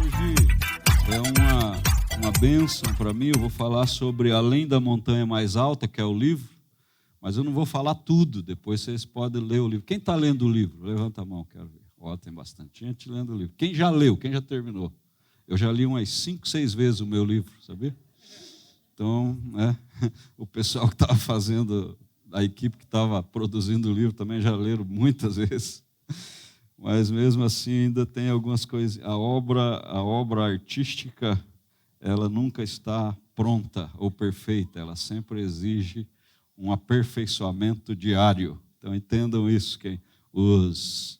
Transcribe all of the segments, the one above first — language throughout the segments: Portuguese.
Hoje é uma bênção para mim. Eu vou falar sobre Além da Montanha Mais Alta, que é o livro, mas eu não vou falar tudo. Depois vocês podem ler o livro. Quem está lendo o livro? Levanta a mão, quero ver. Ó, tem bastante gente lendo o livro. Quem já leu? Quem já terminou? Eu já li umas 5, 6 vezes o meu livro, sabia? Então, o pessoal que estava fazendo, a equipe que estava produzindo o livro também já leram muitas vezes. Mas mesmo assim ainda tem algumas coisas. A obra artística, ela nunca está pronta ou perfeita, ela sempre exige um aperfeiçoamento diário. Então entendam isso, os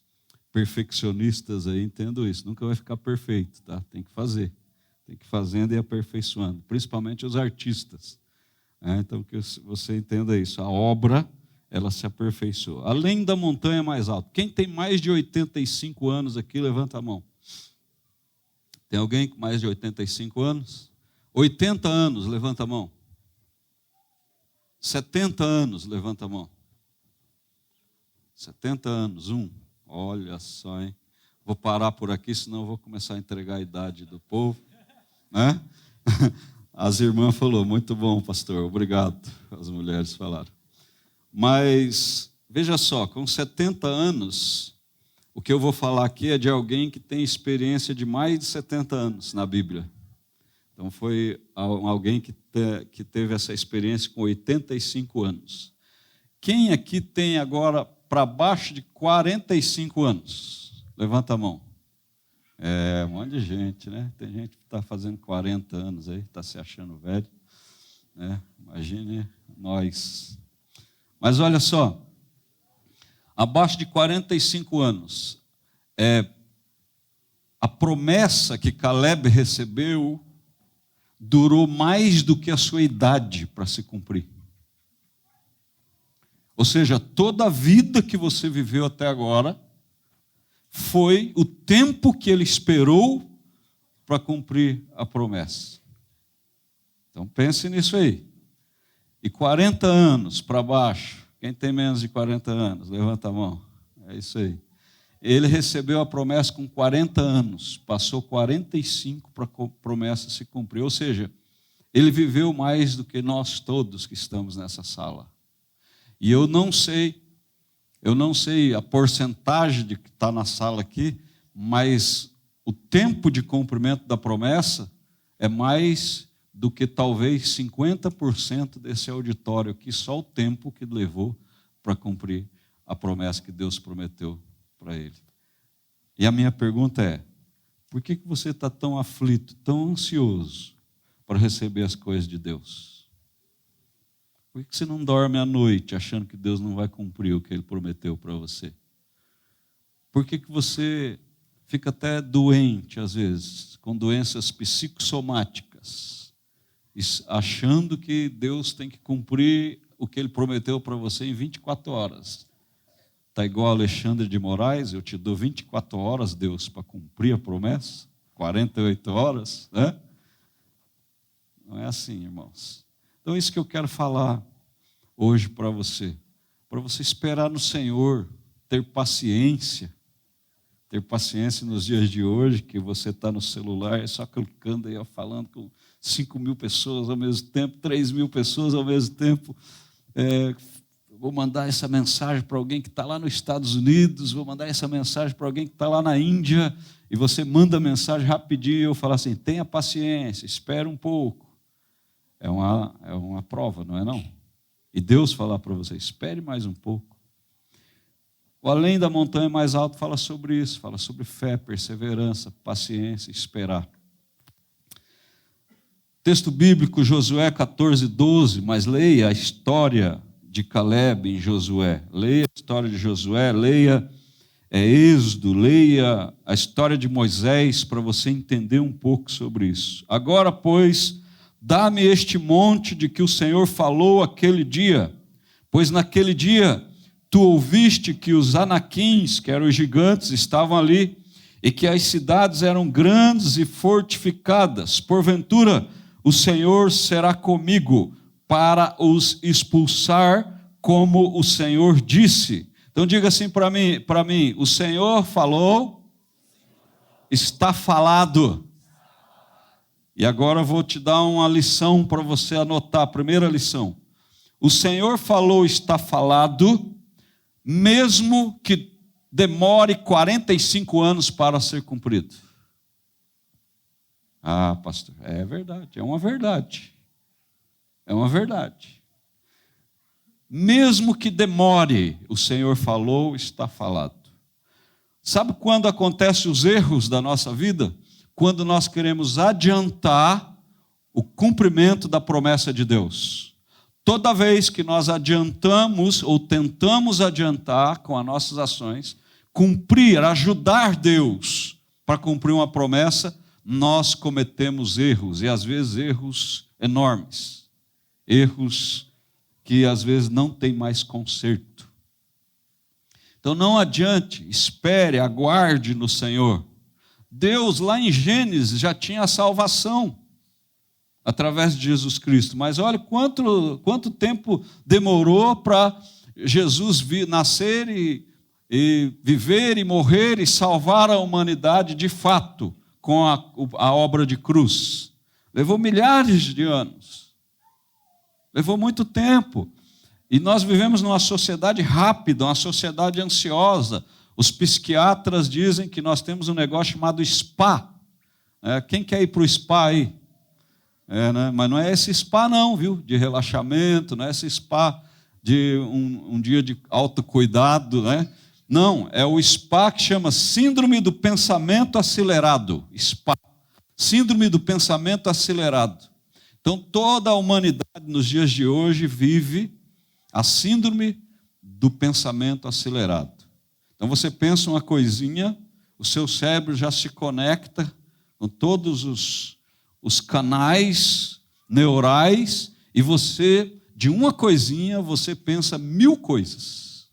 perfeccionistas aí entendam isso. Nunca vai ficar perfeito, tá? Tem que fazer. Tem que ir fazendo e aperfeiçoando, principalmente os artistas. Então, que você entenda isso. A obra, ela se aperfeiçoa. Além da montanha mais alta. Quem tem mais de 85 anos aqui, levanta a mão. Tem alguém com mais de 85 anos? 80 anos, levanta a mão. 70 anos, levanta a mão. 70 anos, Olha só, hein? Vou parar por aqui, senão eu vou começar a entregar a idade do povo. Né? As irmãs falaram, muito bom, pastor, obrigado. As mulheres falaram. Mas, veja só, com 70 anos, o que eu vou falar aqui é de alguém que tem experiência de mais de 70 anos na Bíblia. Então, foi alguém que teve essa experiência com 85 anos. Quem aqui tem agora para baixo de 45 anos? Levanta a mão. Um monte de gente, né? Tem gente que está fazendo 40 anos aí, está se achando velho. Imagine nós. Mas olha só, abaixo de 45 anos, a promessa que Caleb recebeu durou mais do que a sua idade para se cumprir. Ou seja, toda a vida que você viveu até agora foi o tempo que ele esperou para cumprir a promessa. Então pense nisso aí. E 40 anos para baixo, quem tem menos de 40 anos? Levanta a mão. É isso aí. Ele recebeu a promessa com 40 anos, passou 45 para a promessa se cumprir. Ou seja, ele viveu mais do que nós todos que estamos nessa sala. E eu não sei a porcentagem de que está na sala aqui, mas o tempo de cumprimento da promessa é mais do que talvez 50% desse auditório aqui, só o tempo que levou para cumprir a promessa que Deus prometeu para ele. E a minha pergunta é, por que você está tão aflito, tão ansioso para receber as coisas de Deus? Por que você não dorme à noite achando que Deus não vai cumprir o que Ele prometeu para você? Por que você fica até doente, às vezes, com doenças psicossomáticas, achando que Deus tem que cumprir o que Ele prometeu para você em 24 horas? Está igual Alexandre de Moraes, eu te dou 24 horas, Deus, para cumprir a promessa? 48 horas, né? Não é assim, irmãos. Então, é isso que eu quero falar hoje para você esperar no Senhor, ter paciência nos dias de hoje, que você está no celular, é só clicando aí, falando com 5.000 pessoas ao mesmo tempo, 3.000 pessoas ao mesmo tempo. Vou mandar essa mensagem para alguém que está lá nos Estados Unidos, vou mandar essa mensagem para alguém que está lá na Índia, e você manda a mensagem rapidinho, e eu falo assim, tenha paciência, espere um pouco. É uma prova, não é não? E Deus falar para você, espere mais um pouco. O Além da Montanha Mais Alta fala sobre isso, fala sobre fé, perseverança, paciência, esperar. Texto bíblico, Josué 14:12, mas leia a história de Caleb em Josué. Leia a história de Josué, leia Êxodo, leia a história de Moisés, para você entender um pouco sobre isso. Agora, pois, dá-me este monte de que o Senhor falou aquele dia, pois naquele dia tu ouviste que os anaquins, que eram os gigantes, estavam ali, e que as cidades eram grandes e fortificadas. Porventura, o Senhor será comigo para os expulsar, como o Senhor disse. Então diga assim para mim, o Senhor falou, está falado. E agora eu vou te dar uma lição para você anotar, a primeira lição. O Senhor falou, está falado, mesmo que demore 45 anos para ser cumprido. Ah, pastor, é verdade, é uma verdade. É uma verdade. Mesmo que demore, o Senhor falou, está falado. Sabe quando acontecem os erros da nossa vida? Quando nós queremos adiantar o cumprimento da promessa de Deus. Toda vez que nós adiantamos ou tentamos adiantar com as nossas ações, cumprir, ajudar Deus para cumprir uma promessa, nós cometemos erros, e às vezes erros enormes. Erros que às vezes não tem mais conserto. Então não adiante, espere, aguarde no Senhor. Deus lá em Gênesis já tinha a salvação através de Jesus Cristo, mas olha quanto tempo demorou para Jesus nascer e viver e morrer e salvar a humanidade de fato com a obra de cruz. Levou milhares de anos. Levou muito tempo. E nós vivemos numa sociedade rápida, uma sociedade ansiosa. Os psiquiatras dizem que nós temos um negócio chamado spa. Quem quer ir para o spa aí? Né? Mas não é esse spa não, viu? De relaxamento, não é esse spa de um dia de autocuidado, né? Não, é o spa que chama Síndrome do Pensamento Acelerado. Spa. Síndrome do Pensamento Acelerado. Então, toda a humanidade nos dias de hoje vive a síndrome do pensamento acelerado. Então, você pensa uma coisinha, o seu cérebro já se conecta com todos os canais neurais e você, de uma coisinha, você pensa 1000 coisas.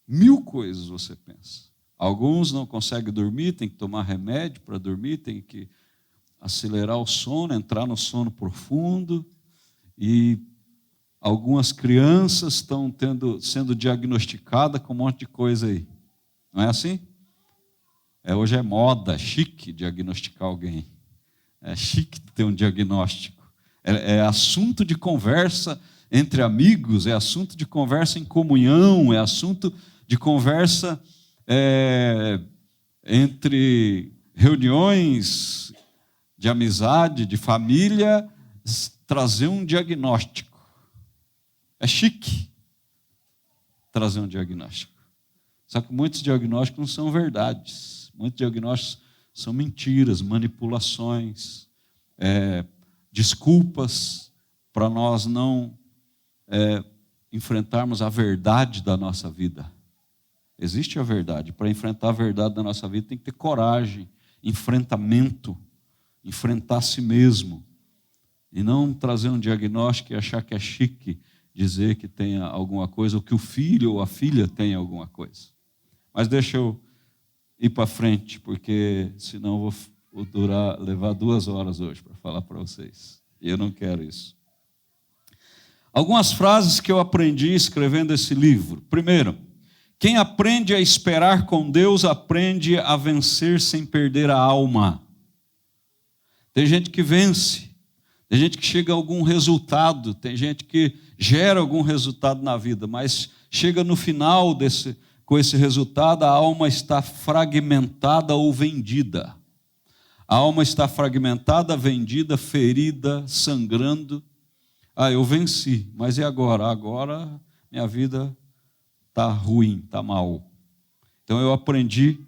1000 coisas você pensa. Alguns não conseguem dormir, tem que tomar remédio para dormir, tem que acelerar o sono, entrar no sono profundo, e algumas crianças estão sendo diagnosticadas com um monte de coisa aí. Não é assim? Hoje é moda, chique diagnosticar alguém. É chique ter um diagnóstico. É assunto de conversa entre amigos, é assunto de conversa em comunhão, é assunto de conversa entre reuniões de amizade, de família, trazer um diagnóstico. É chique trazer um diagnóstico. Só que muitos diagnósticos não são verdades. Muitos diagnósticos são mentiras, manipulações, desculpas para nós não enfrentarmos a verdade da nossa vida. Existe a verdade. Para enfrentar a verdade da nossa vida tem que ter coragem, enfrentamento, enfrentar a si mesmo. E não trazer um diagnóstico e achar que é chique dizer que tenha alguma coisa, ou que o filho ou a filha tenha alguma coisa. Mas deixa eu ir para frente, porque senão eu vou levar 2 horas hoje para falar para vocês. E eu não quero isso. Algumas frases que eu aprendi escrevendo esse livro. Primeiro, quem aprende a esperar com Deus, aprende a vencer sem perder a alma. Tem gente que vence, tem gente que chega a algum resultado, tem gente que gera algum resultado na vida, mas chega no final com esse resultado, a alma está fragmentada ou vendida. A alma está fragmentada, vendida, ferida, sangrando. Eu venci, mas e agora? Agora minha vida está ruim, está mal. Então eu aprendi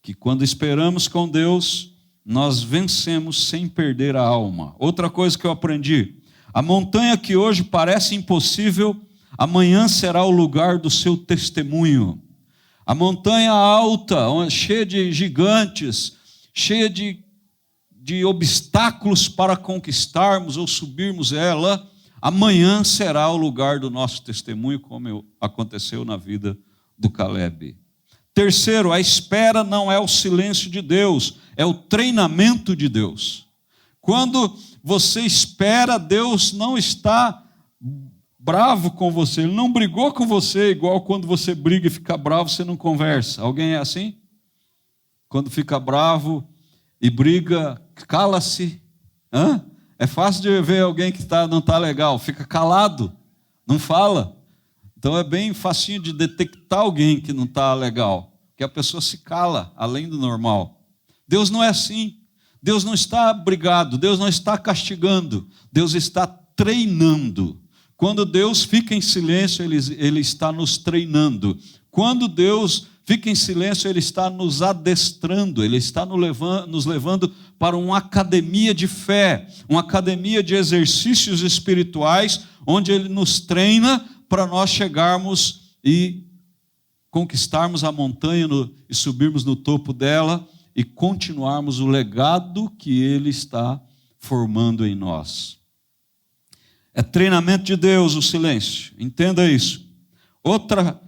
que quando esperamos com Deus, nós vencemos sem perder a alma. Outra coisa que eu aprendi: a montanha que hoje parece impossível, amanhã será o lugar do seu testemunho. A montanha alta, cheia de gigantes, cheia de obstáculos para conquistarmos ou subirmos ela, amanhã será o lugar do nosso testemunho, como aconteceu na vida do Caleb. Terceiro, a espera não é o silêncio de Deus, é o treinamento de Deus. Quando você espera, Deus não está bravo com você, ele não brigou com você, igual quando você briga e fica bravo, você não conversa. Alguém é assim? Quando fica bravo e briga, cala-se. É fácil de ver alguém que não está legal, fica calado, não fala. Então é bem facinho de detectar alguém que não está legal, que a pessoa se cala, além do normal. Deus não é assim. Deus não está brigado, Deus não está castigando, Deus está treinando. Quando Deus fica em silêncio, Ele está nos treinando. Quando Deus fica em silêncio, Ele está nos adestrando, Ele está nos levando para uma academia de fé, uma academia de exercícios espirituais, onde Ele nos treina para nós chegarmos e conquistarmos a montanha e subirmos no topo dela e continuarmos o legado que Ele está formando em nós. É treinamento de Deus o silêncio, entenda isso. Outra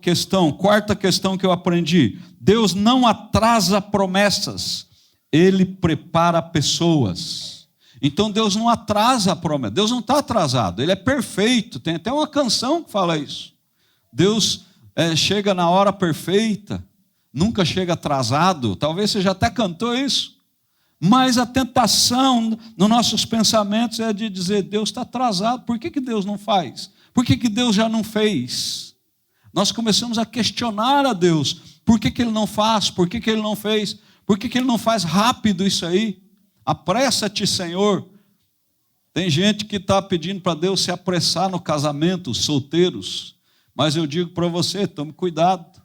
questão, quarta questão que eu aprendi: Deus não atrasa promessas, Ele prepara pessoas. Então Deus não atrasa a promessa, Deus não está atrasado, Ele é perfeito, tem até uma canção que fala isso. Deus chega na hora perfeita, nunca chega atrasado. Talvez você já até cantou isso, mas a tentação nos nossos pensamentos é de dizer: Deus está atrasado, por que Deus não faz? Por que Deus já não fez? Nós começamos a questionar a Deus: por que Ele não faz? Por que Ele não fez? Por que Ele não faz rápido isso aí? Apressa-te, Senhor. Tem gente que está pedindo para Deus se apressar no casamento, os solteiros. Mas eu digo para você, tome cuidado,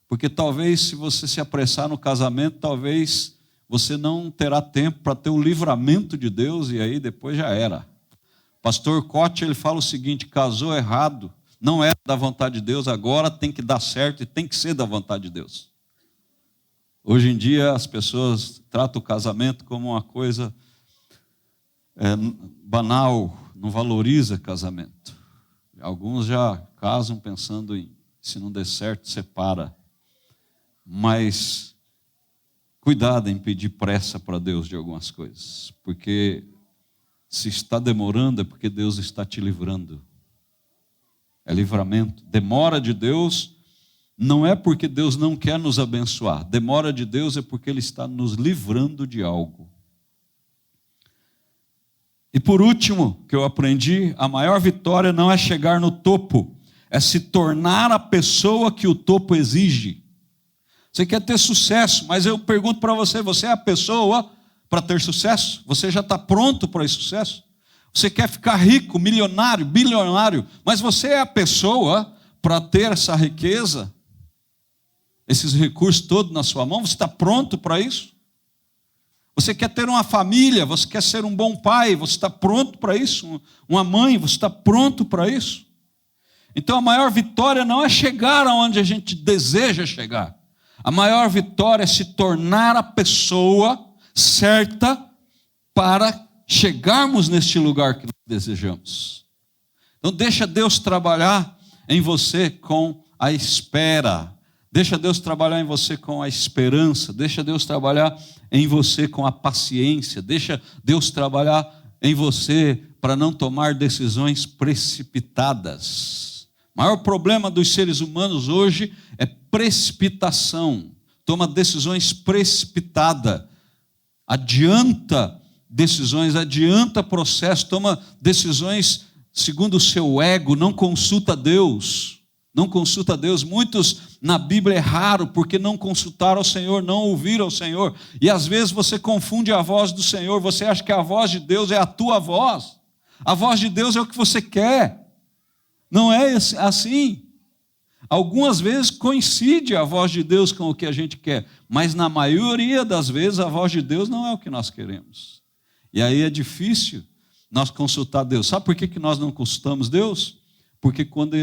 porque talvez se você se apressar no casamento, talvez você não terá tempo para ter o livramento de Deus, e aí depois já era. Pastor Cote, ele fala o seguinte: casou errado, não é da vontade de Deus, agora tem que dar certo e tem que ser da vontade de Deus. Hoje em dia as pessoas tratam o casamento como uma coisa banal, não valoriza casamento. Alguns já casam pensando em, se não der certo, separa. Mas cuidado em pedir pressa para Deus de algumas coisas, porque se está demorando é porque Deus está te livrando. É livramento. Demora de Deus não é porque Deus não quer nos abençoar. Demora de Deus é porque Ele está nos livrando de algo. E por último, que eu aprendi, a maior vitória não é chegar no topo, é se tornar a pessoa que o topo exige. Você quer ter sucesso, mas eu pergunto para você: você é a pessoa para ter sucesso? Você já está pronto para esse sucesso? Você quer ficar rico, milionário, bilionário, mas você é a pessoa para ter essa riqueza, esses recursos todos na sua mão? Você está pronto para isso? Você quer ter uma família, você quer ser um bom pai, você está pronto para isso? Uma mãe, você está pronto para isso? Então a maior vitória não é chegar aonde a gente deseja chegar. A maior vitória é se tornar a pessoa certa para chegarmos neste lugar que nós desejamos. Então deixa Deus trabalhar em você com a espera. Deixa Deus trabalhar em você com a esperança. Deixa Deus trabalhar em você com a paciência. Deixa Deus trabalhar em você para não tomar decisões precipitadas. O maior problema dos seres humanos hoje é precipitação. Toma decisões precipitadas. Adianta decisões, adianta processo, toma decisões segundo o seu ego, não consulta Deus. Não consulta Deus. Muitos na Bíblia erraram porque não consultaram ao Senhor, não ouviram ao Senhor. E às vezes você confunde a voz do Senhor, você acha que a voz de Deus é a tua voz. A voz de Deus é o que você quer. Não é assim. Algumas vezes coincide a voz de Deus com o que a gente quer, mas na maioria das vezes a voz de Deus não é o que nós queremos. E aí é difícil nós consultar Deus. Sabe por que nós não consultamos Deus? Porque quando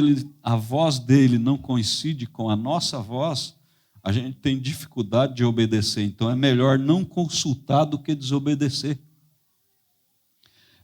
a voz dele não coincide com a nossa voz, a gente tem dificuldade de obedecer. Então é melhor não consultar do que desobedecer.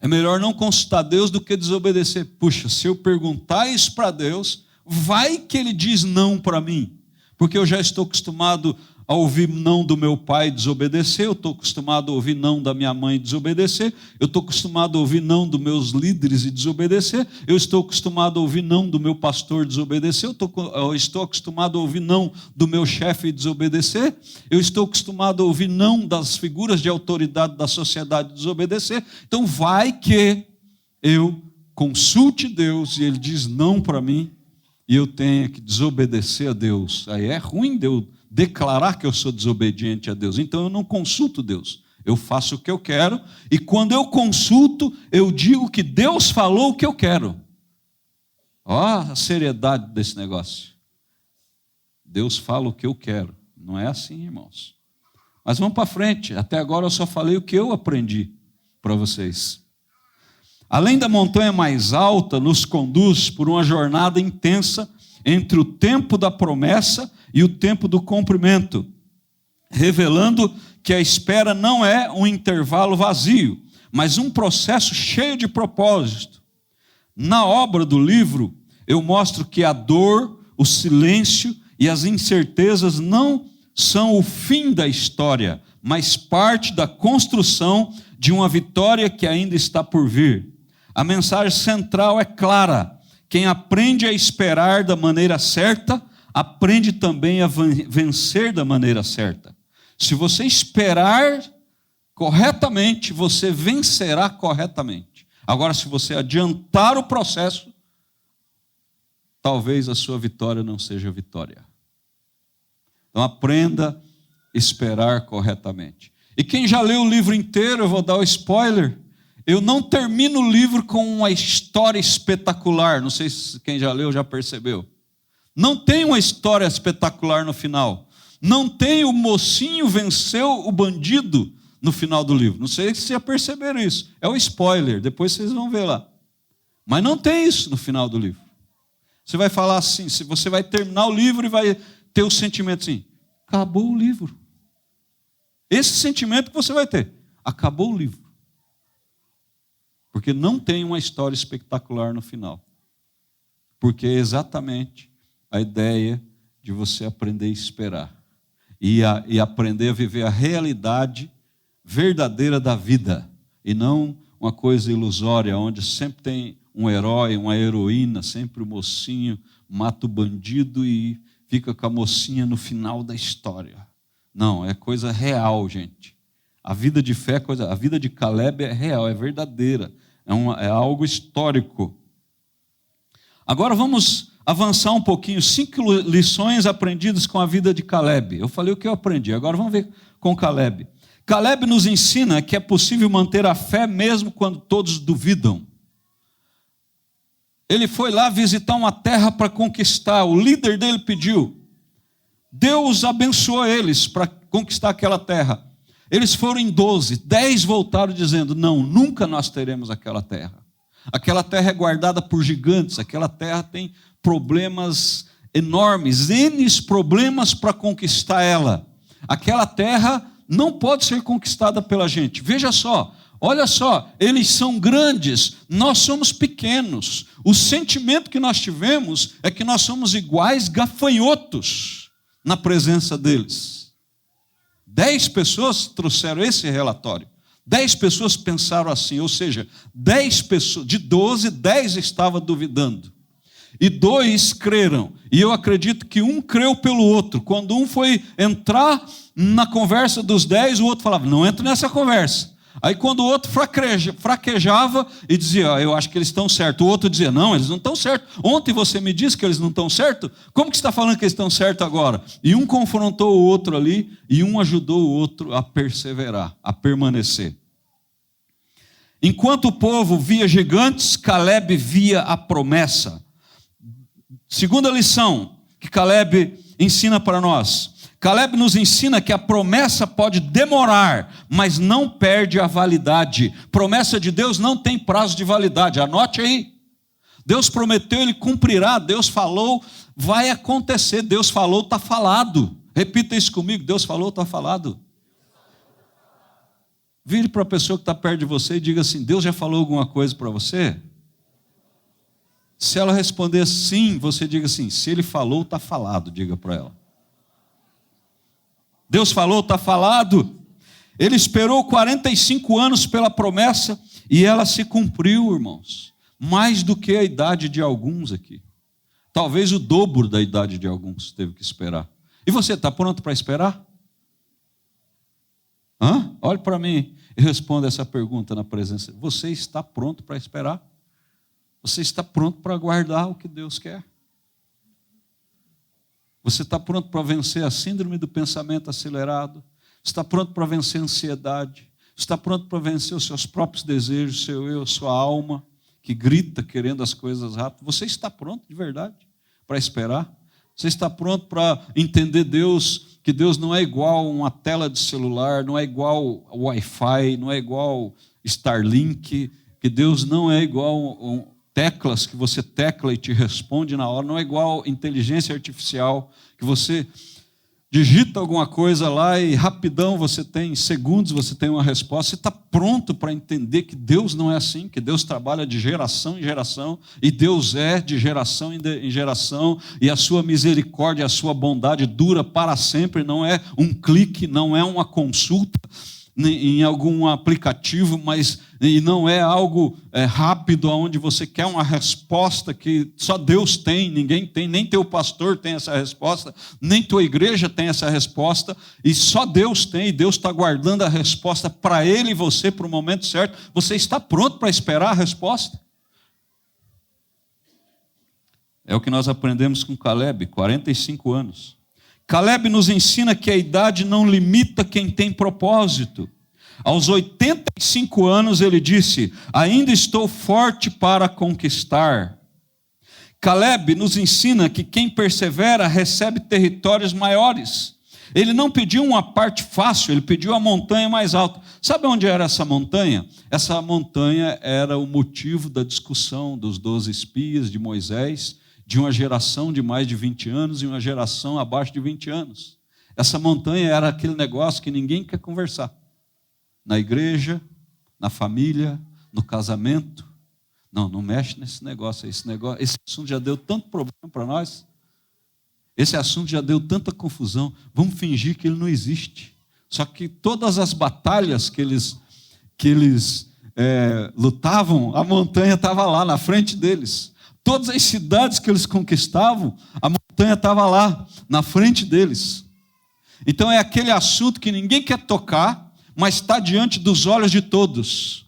É melhor não consultar Deus do que desobedecer. Puxa, se eu perguntar isso para Deus, vai que Ele diz não para mim. Porque eu já estou acostumado a ouvir não do meu pai e desobedecer, eu estou acostumado a ouvir não da minha mãe e desobedecer, eu estou acostumado a ouvir não dos meus líderes e desobedecer, eu estou acostumado a ouvir não do meu pastor e desobedecer, eu estou acostumado a ouvir não do meu chefe e desobedecer, eu estou acostumado a ouvir não das figuras de autoridade da sociedade e desobedecer. Então vai que eu consulte Deus e Ele diz não para mim e eu tenha que desobedecer a Deus. Aí é ruim de eu declarar que eu sou desobediente a Deus. Então eu não consulto Deus. Eu faço o que eu quero e quando eu consulto, eu digo que Deus falou o que eu quero. Ó a seriedade desse negócio. Deus fala o que eu quero. Não é assim, irmãos. Mas vamos para frente. Até agora eu só falei o que eu aprendi para vocês. Além da montanha mais alta, nos conduz por uma jornada intensa entre o tempo da promessa e o tempo do cumprimento, revelando que a espera não é um intervalo vazio, mas um processo cheio de propósito. Na obra do livro, eu mostro que a dor, o silêncio e as incertezas não são o fim da história, mas parte da construção de uma vitória que ainda está por vir. A mensagem central é clara: quem aprende a esperar da maneira certa, aprende também a vencer da maneira certa. Se você esperar corretamente, você vencerá corretamente. Agora, se você adiantar o processo, talvez a sua vitória não seja vitória. Então aprenda a esperar corretamente. E quem já leu o livro inteiro, eu vou dar o spoiler, eu não termino o livro com uma história espetacular. Não sei se quem já leu já percebeu. Não tem uma história espetacular no final. Não tem o mocinho venceu o bandido no final do livro. Não sei se vocês já perceberam isso. É o spoiler, depois vocês vão ver lá. Mas não tem isso no final do livro. Você vai falar assim, você vai terminar o livro e vai ter o sentimento assim: acabou o livro. Esse sentimento que você vai ter: acabou o livro. Porque não tem uma história espetacular no final. Porque é exatamente a ideia de você aprender a esperar. E aprender a viver a realidade verdadeira da vida. E não uma coisa ilusória, onde sempre tem um herói, uma heroína, sempre o mocinho mata o bandido e fica com a mocinha no final da história. Não, é coisa real, gente. A vida de fé, a vida de Caleb é real, é verdadeira. É algo histórico. Agora vamos avançar um pouquinho. 5 lições aprendidas com a vida de Caleb. Eu falei o que eu aprendi, agora vamos ver com Caleb. Caleb nos ensina que é possível manter a fé mesmo quando todos duvidam. Ele foi lá visitar uma terra para conquistar. O líder dele pediu. Deus abençoou eles para conquistar aquela terra. Eles foram em 12, 10 voltaram dizendo: não, nunca nós teremos aquela terra. Aquela terra é guardada por gigantes, aquela terra tem problemas enormes, N problemas para conquistar ela. Aquela terra não pode ser conquistada pela gente. Veja só, olha só, eles são grandes, nós somos pequenos. O sentimento que nós tivemos é que nós somos iguais gafanhotos na presença deles. 10 pessoas trouxeram esse relatório. 10 pessoas pensaram assim, ou seja, 10 pessoas, de 12, 10 estavam duvidando. E 2 creram. E eu acredito que um creu pelo outro. Quando um foi entrar na conversa dos 10, o outro falava: não entra nessa conversa. Aí quando o outro fraquejava e dizia: eu acho que eles estão certos. O outro dizia: não, eles não estão certos. Ontem você me disse que eles não estão certos. Como que você está falando que eles estão certos agora? E um confrontou o outro ali e um ajudou o outro a perseverar, a permanecer. Enquanto o povo via gigantes, Caleb via a promessa. Segunda lição que Caleb ensina para nós. Caleb nos ensina que a promessa pode demorar, mas não perde a validade. Promessa de Deus não tem prazo de validade, anote aí. Deus prometeu, Ele cumprirá. Deus falou, vai acontecer. Deus falou, está falado. Repita isso comigo: Deus falou, está falado. Vire para a pessoa que está perto de você e diga assim: Deus já falou alguma coisa para você? Se ela responder sim, você diga assim: se Ele falou, está falado, diga para ela. Deus falou, está falado. Ele esperou 45 anos pela promessa e ela se cumpriu, irmãos. Mais do que a idade de alguns aqui. Talvez o dobro da idade de alguns teve que esperar. E você está pronto para esperar? Olhe para mim e responda essa pergunta na presença. Você está pronto para esperar? Você está pronto para aguardar o que Deus quer? Você está pronto para vencer a síndrome do pensamento acelerado? Está pronto para vencer a ansiedade? Está pronto para vencer os seus próprios desejos, seu eu, sua alma, que grita querendo as coisas rápido? Você está pronto de verdade para esperar? Você está pronto para entender Deus, que Deus não é igual uma tela de celular, não é igual Wi-Fi, não é igual Starlink, que Deus não é igual teclas que você tecla e te responde na hora, não é igual inteligência artificial, que você digita alguma coisa lá e rapidão você tem, em segundos você tem uma resposta. Você está pronto para entender que Deus não é assim, que Deus trabalha de geração em geração, e Deus é de geração em geração, e a sua misericórdia, a sua bondade dura para sempre, não é um clique, não é uma consulta em algum aplicativo, mas e não é algo rápido, onde você quer uma resposta que só Deus tem, ninguém tem, nem teu pastor tem essa resposta, nem tua igreja tem essa resposta, e só Deus tem, e Deus está guardando a resposta para ele e você para o momento certo. Você está pronto para esperar a resposta? É o que nós aprendemos com Caleb, 45 anos. Caleb nos ensina que a idade não limita quem tem propósito. Aos 85 anos ele disse: ainda estou forte para conquistar. Caleb nos ensina que quem persevera recebe territórios maiores. Ele não pediu uma parte fácil, ele pediu a montanha mais alta. Sabe onde era essa montanha? Essa montanha era o motivo da discussão dos 12 espias de Moisés, de uma geração de mais de 20 anos e uma geração abaixo de 20 anos. Essa montanha era aquele negócio que ninguém quer conversar. Na igreja, na família, no casamento. Não mexe nesse negócio. Esse assunto já deu tanto problema para nós. Esse assunto já deu tanta confusão. Vamos fingir que ele não existe. Só que todas as batalhas que eles lutavam, a montanha estava lá na frente deles. Todas as cidades que eles conquistavam, a montanha estava lá, na frente deles. Então é aquele assunto que ninguém quer tocar, mas está diante dos olhos de todos.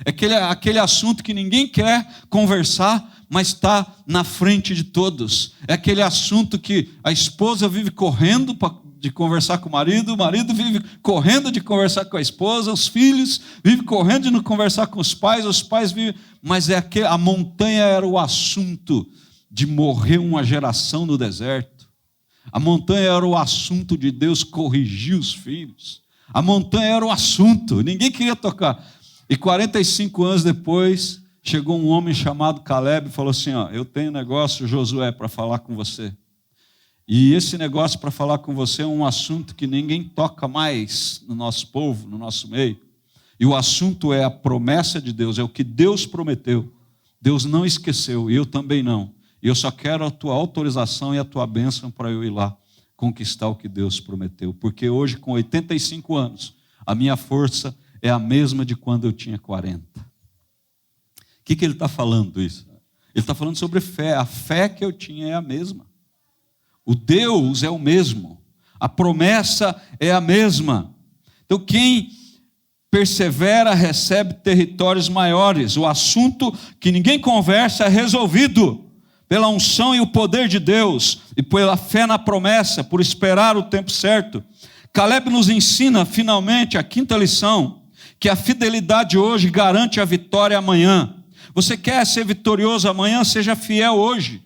É aquele assunto que ninguém quer conversar, mas está na frente de todos. É aquele assunto que a esposa vive correndo de conversar com o marido vive correndo de conversar com a esposa, os filhos vivem correndo de conversar com os pais vivem... Mas a montanha era o assunto de morrer uma geração no deserto. A montanha era o assunto de Deus corrigir os filhos. A montanha era o assunto, ninguém queria tocar. E 45 anos depois, chegou um homem chamado Caleb e falou assim: eu tenho negócio, Josué, para falar com você. E esse negócio para falar com você é um assunto que ninguém toca mais no nosso povo, no nosso meio. E o assunto é a promessa de Deus, é o que Deus prometeu. Deus não esqueceu, e eu também não. E eu só quero a tua autorização e a tua bênção para eu ir lá conquistar o que Deus prometeu. Porque hoje, com 85 anos, a minha força é a mesma de quando eu tinha 40. O que ele está falando isso? Ele está falando sobre fé. A fé que eu tinha é a mesma. O Deus é o mesmo. A promessa é a mesma. Então, quem persevera recebe territórios maiores. O assunto que ninguém conversa é resolvido pela unção e o poder de Deus e pela fé na promessa, por esperar o tempo certo. Caleb nos ensina, finalmente, a quinta lição, que a fidelidade hoje garante a vitória amanhã. Você quer ser vitorioso amanhã? Seja fiel hoje.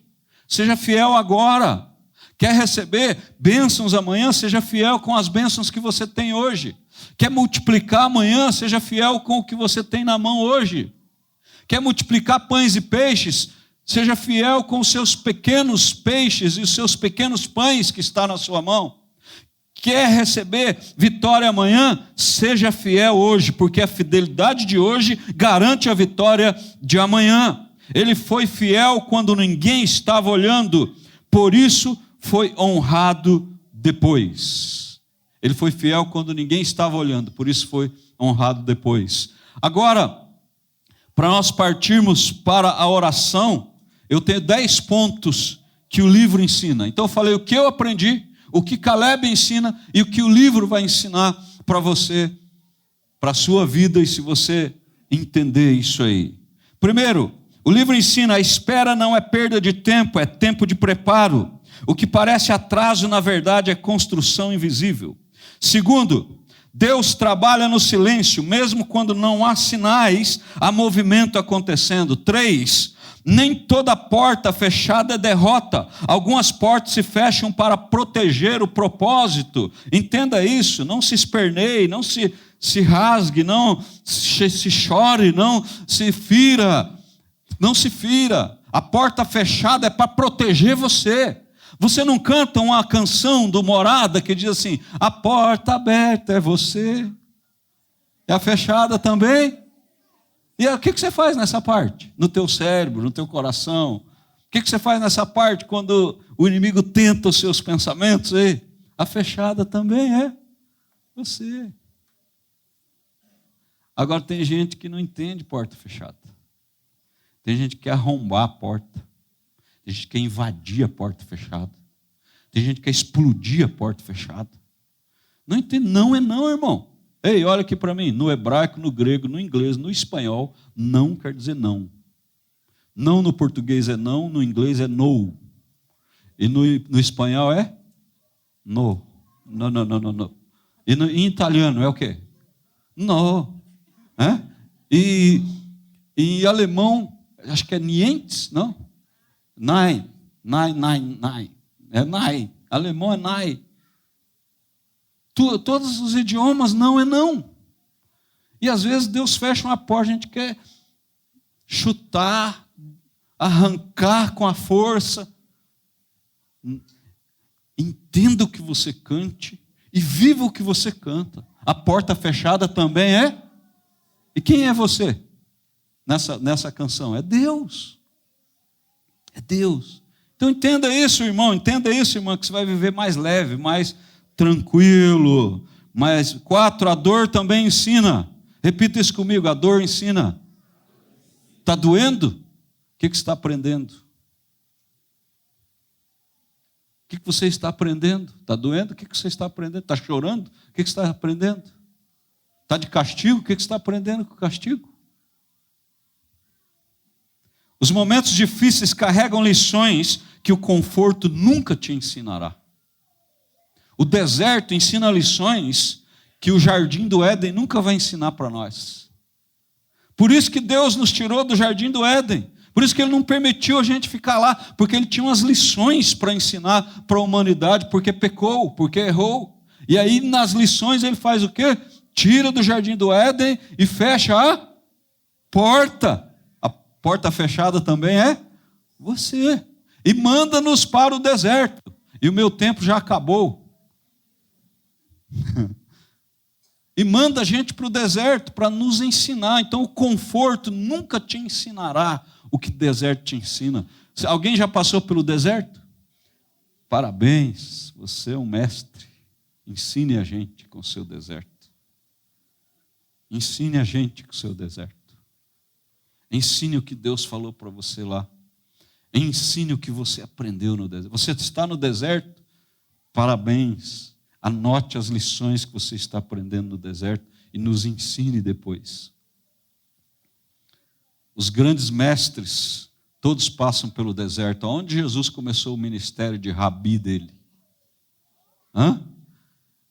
Seja fiel agora. Quer receber bênçãos amanhã? Seja fiel com as bênçãos que você tem hoje. Quer multiplicar amanhã? Seja fiel com o que você tem na mão hoje. Quer multiplicar pães e peixes? Seja fiel com os seus pequenos peixes e os seus pequenos pães que está na sua mão. Quer receber vitória amanhã? Seja fiel hoje, porque a fidelidade de hoje garante a vitória de amanhã. Ele foi fiel quando ninguém estava olhando, por isso foi honrado depois. Ele foi fiel quando ninguém estava olhando, por isso foi honrado depois. Agora, para nós partirmos para a oração, eu tenho 10 pontos que o livro ensina. Então eu falei o que eu aprendi, o que Caleb ensina e o que o livro vai ensinar para você, para a sua vida, e se você entender isso aí. Primeiro, o livro ensina: a espera não é perda de tempo, é tempo de preparo. O que parece atraso, na verdade, é construção invisível. Segundo, Deus trabalha no silêncio, mesmo quando não há sinais, há movimento acontecendo. 3, nem toda porta fechada é derrota. Algumas portas se fecham para proteger o propósito. Entenda isso, não se esperneie, não se rasgue, não se chore, não se fira. Não se fira. A porta fechada é para proteger você. Você não canta uma canção do Morada que diz assim: a porta aberta é você, e a fechada também? E o que você faz nessa parte? No teu cérebro, no teu coração? O que você faz nessa parte quando o inimigo tenta os seus pensamentos? E a fechada também é você. Agora tem gente que não entende porta fechada. Tem gente que quer arrombar a porta. Tem gente que quer invadir a porta fechada. Tem gente que quer explodir a porta fechada. Não entende, não é não, irmão. Ei, olha aqui para mim, no hebraico, no grego, no inglês, no espanhol, não quer dizer não. Não no português é não, no inglês é no. E no espanhol é no. No, no, no, no, no. E em italiano é o quê? No. É? E em alemão, acho que é nientes, não? Nein. É nein. Alemão é nein. Todos os idiomas não é não. E às vezes Deus fecha uma porta, a gente quer chutar, arrancar com a força. Entenda o que você cante e viva o que você canta. A porta fechada também é. E quem é você nessa canção? É Deus. É Deus. Então entenda isso, irmão. Entenda isso, irmã, que você vai viver mais leve, mais tranquilo. Mas 4, a dor também ensina. Repita isso comigo: a dor ensina. Está doendo? O que você está aprendendo? O que você está aprendendo? Está doendo? O que você está aprendendo? Está chorando? O que você está aprendendo? Está de castigo? O que você está aprendendo com o castigo? Os momentos difíceis carregam lições que o conforto nunca te ensinará. O deserto ensina lições que o jardim do Éden nunca vai ensinar para nós. Por isso que Deus nos tirou do jardim do Éden. Por isso que Ele não permitiu a gente ficar lá. Porque Ele tinha umas lições para ensinar para a humanidade. Porque pecou, porque errou. E aí nas lições Ele faz o quê? Tira do jardim do Éden e fecha a porta. A porta fechada também é você. E manda-nos para o deserto. E o meu tempo já acabou. E manda a gente para o deserto para nos ensinar. Então o conforto nunca te ensinará o que o deserto te ensina. Alguém já passou pelo deserto? Parabéns, você é um mestre. Ensine a gente com o seu deserto. Ensine a gente com o seu deserto. Ensine o que Deus falou para você lá. Ensine o que você aprendeu no deserto. Você está no deserto? Parabéns. Anote as lições que você está aprendendo no deserto e nos ensine depois. Os grandes mestres, todos passam pelo deserto. Onde Jesus começou o ministério de rabi dele?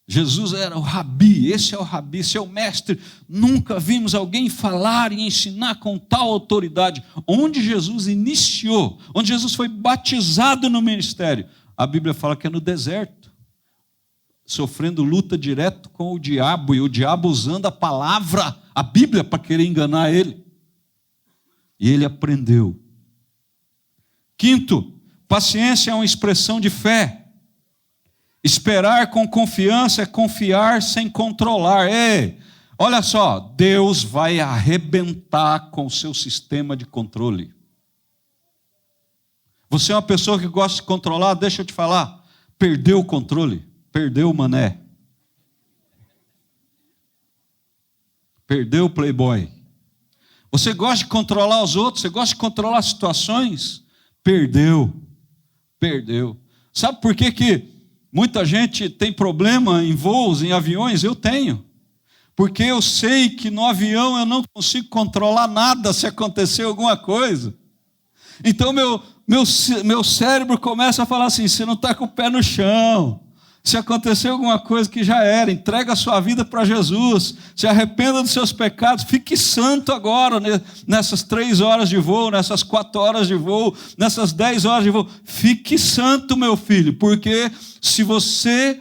Jesus era o rabi, esse é o rabi, esse é o mestre. Nunca vimos alguém falar e ensinar com tal autoridade. Onde Jesus iniciou, onde Jesus foi batizado no ministério, a Bíblia fala que é no deserto, sofrendo luta direto com o diabo, e o diabo usando a palavra, a Bíblia, para querer enganar ele. E ele aprendeu. Quinto, paciência é uma expressão de fé. Esperar com confiança é confiar sem controlar. Olha só, Deus vai arrebentar com o seu sistema de controle. Você é uma pessoa que gosta de controlar, deixa eu te falar, perdeu o controle, perdeu o mané. Perdeu o playboy. Você gosta de controlar os outros, você gosta de controlar as situações? Perdeu. Sabe por que muita gente tem problema em voos, em aviões? Eu tenho. Porque eu sei que no avião eu não consigo controlar nada se acontecer alguma coisa. Então meu cérebro começa a falar assim, você não está com o pé no chão. Se acontecer alguma coisa que já era, entrega a sua vida para Jesus, se arrependa dos seus pecados, fique santo agora, nessas 3 horas de voo, nessas 4 horas de voo, nessas 10 horas de voo. Fique santo, meu filho, porque se você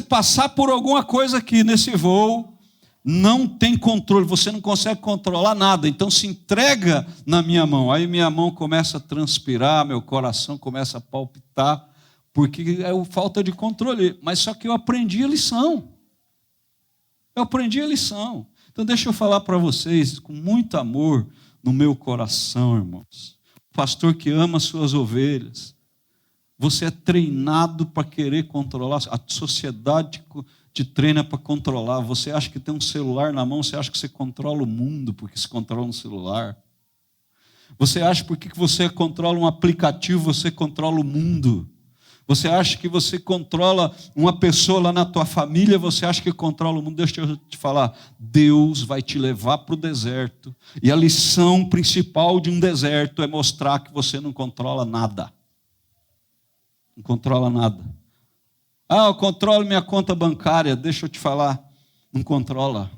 passar por alguma coisa aqui nesse voo, não tem controle, você não consegue controlar nada, então se entrega na minha mão. Aí minha mão começa a transpirar, meu coração começa a palpitar, porque é falta de controle. Mas só que eu aprendi a lição. Então deixa eu falar para vocês, com muito amor no meu coração, irmãos. O pastor que ama suas ovelhas. Você é treinado para querer controlar. A sociedade te treina para controlar. Você acha que tem um celular na mão, você acha que você controla o mundo porque se controla um celular. Você acha porque você controla um aplicativo, você controla o mundo. Você acha que você controla uma pessoa lá na tua família, você acha que controla o mundo. Deixa eu te falar, Deus vai te levar para o deserto. E a lição principal de um deserto é mostrar que você não controla nada. Não controla nada. Eu controlo minha conta bancária. Deixa eu te falar, não controla.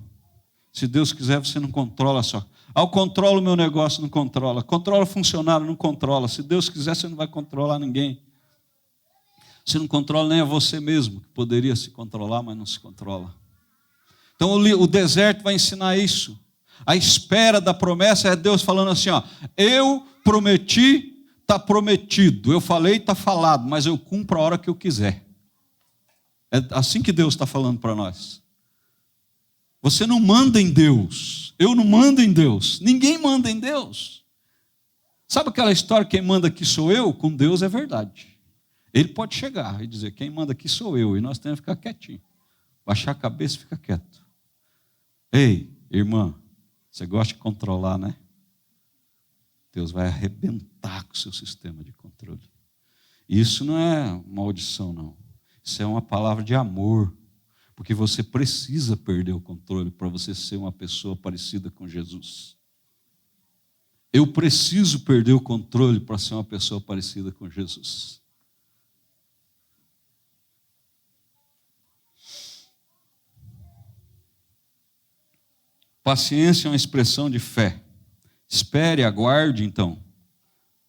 Se Deus quiser, você não controla só. Eu controlo o meu negócio, não controla. Controla funcionário, não controla. Se Deus quiser, você não vai controlar ninguém. Você não controla nem a você mesmo, que poderia se controlar, mas não se controla. Então o deserto vai ensinar isso. A espera da promessa é Deus falando assim, eu prometi, está prometido. Eu falei, está falado, mas eu cumpro a hora que eu quiser. É assim que Deus está falando para nós. Você não manda em Deus. Eu não mando em Deus. Ninguém manda em Deus. Sabe aquela história, quem manda aqui sou eu? Com Deus é verdade. Ele pode chegar e dizer, quem manda aqui sou eu, e nós temos que ficar quietinho. Baixar a cabeça e ficar quieto. Ei, irmã, você gosta de controlar, né? Deus vai arrebentar com o seu sistema de controle. Isso não é maldição, não. Isso é uma palavra de amor. Porque você precisa perder o controle para você ser uma pessoa parecida com Jesus. Eu preciso perder o controle para ser uma pessoa parecida com Jesus. Paciência é uma expressão de fé. Espere, aguarde então.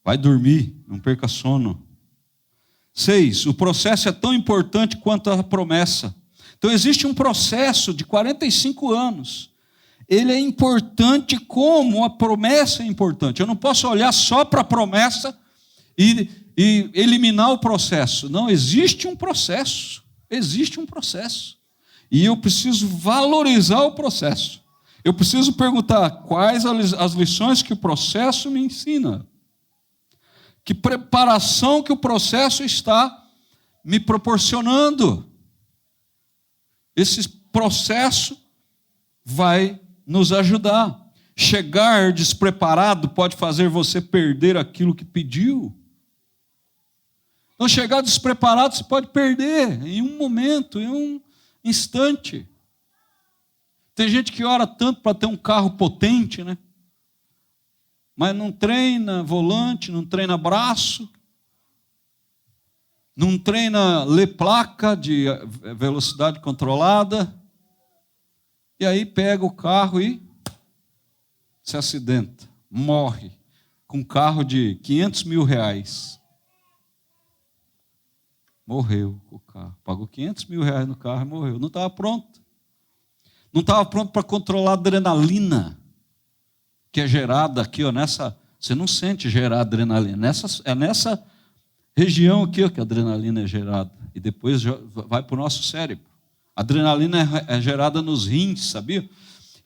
Vai dormir, não perca sono. 6. O processo é tão importante quanto a promessa. Então existe um processo de 45 anos. Ele é importante como a promessa é importante. Eu não posso olhar só para a promessa e eliminar o processo. Não, existe um processo. Existe um processo. E eu preciso valorizar o processo. Eu preciso perguntar quais as lições que o processo me ensina. Que preparação que o processo está me proporcionando. Esse processo vai nos ajudar. Chegar despreparado pode fazer você perder aquilo que pediu. Então, chegar despreparado você pode perder em um momento, em um instante. Tem gente que ora tanto para ter um carro potente, né? Mas não treina volante, não treina braço, não treina ler placa de velocidade controlada, e aí pega o carro e se acidenta, morre, com um carro de 500 mil reais. Morreu com o carro, pagou 500 mil reais no carro e morreu. Não estava pronto. Não estava pronto para controlar a adrenalina que é gerada aqui, você não sente gerar adrenalina. É nessa região aqui que a adrenalina é gerada. E depois vai para o nosso cérebro. A adrenalina é gerada nos rins, sabia?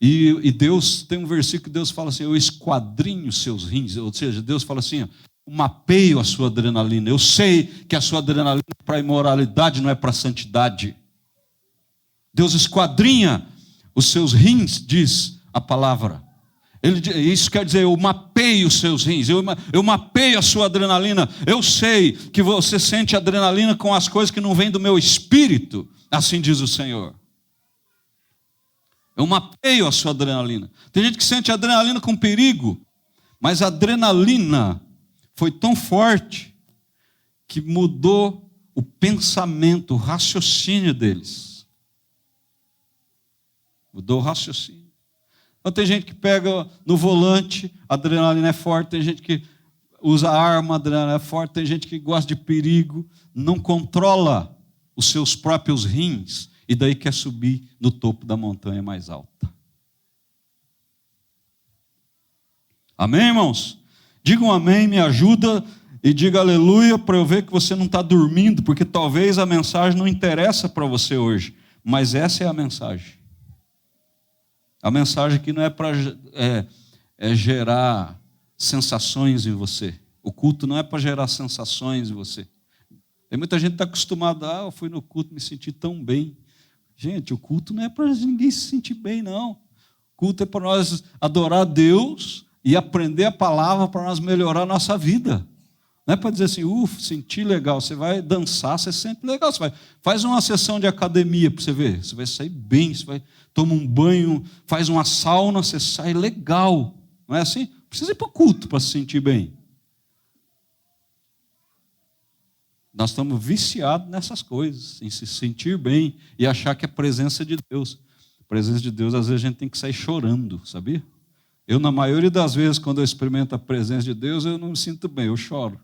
E Deus, tem um versículo que Deus fala assim, eu esquadrinho seus rins. Ou seja, Deus fala assim, eu mapeio a sua adrenalina. Eu sei que a sua adrenalina é para imoralidade, não é para santidade. Deus esquadrinha os seus rins, diz a palavra. Isso quer dizer, eu mapeio os seus rins, eu mapeio a sua adrenalina. Eu sei que você sente adrenalina com as coisas que não vêm do meu espírito, assim diz o Senhor. Eu mapeio a sua adrenalina. Tem gente que sente adrenalina com perigo, mas a adrenalina foi tão forte que mudou o pensamento, o raciocínio deles. Mudou o raciocínio. Então tem gente que pega no volante, a adrenalina é forte, tem gente que usa arma, a adrenalina é forte, tem gente que gosta de perigo, não controla os seus próprios rins e daí quer subir no topo da montanha mais alta. Amém, irmãos? Digam amém, me ajuda e diga aleluia para eu ver que você não está dormindo, porque talvez a mensagem não interessa para você hoje, mas essa é a mensagem. A mensagem aqui não é para gerar sensações em você. O culto não é para gerar sensações em você. Tem muita gente que está acostumada, eu fui no culto, me senti tão bem. Gente, o culto não é para ninguém se sentir bem, não. O culto é para nós adorar a Deus e aprender a palavra para nós melhorar a nossa vida. Não é para dizer assim, senti legal. Você vai dançar, você sente legal. Faz uma sessão de academia para você ver. Você vai sair bem, toma um banho, faz uma sauna, você sai legal. Não é assim? Precisa ir para o culto para se sentir bem. Nós estamos viciados nessas coisas, em se sentir bem e achar que é a presença de Deus. A presença de Deus, às vezes, a gente tem que sair chorando, sabia? Eu, na maioria das vezes, quando eu experimento a presença de Deus, eu não me sinto bem, eu choro.